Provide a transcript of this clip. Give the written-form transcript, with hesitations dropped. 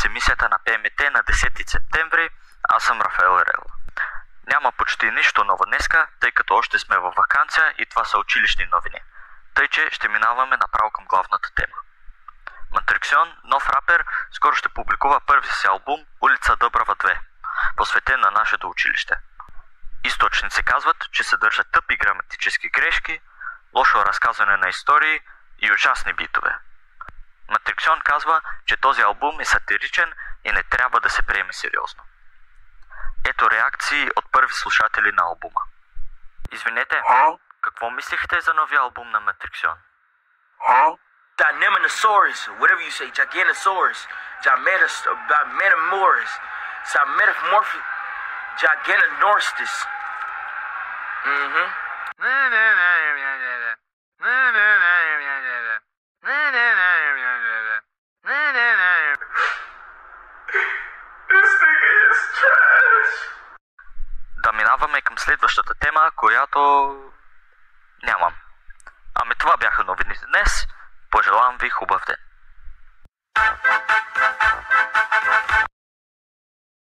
с емисията на ПМТ на 10 септември. Аз съм Рафаел Ерел. Няма почти нищо ново днеска, тъй като още сме във ваканция и това са училищни новини. Тъй, че ще минаваме направо към главната тема. Матриксион, нов рапер, скоро ще публикува първи си албум Улица Дъбрава 2, посветен на нашето училище. Източници казват, че съдържа тъпи граматически грешки, лошо разказване на истории и ужасни битове. Матриксион казва, че този албум е сатиричен и не трябва да се приеме сериозно. Ето реакции от първи слушатели на албума. Извинете, какво мислихте за новия албум на Матриксион? Dynaminosaurus, whatever you say, Giganosaurus, Metamorphs, Metamorphic, Giganorstis. Да минаваме към следващата тема, която нямам. Ами това бяха новините днес. Пожелавам ви хубав ден.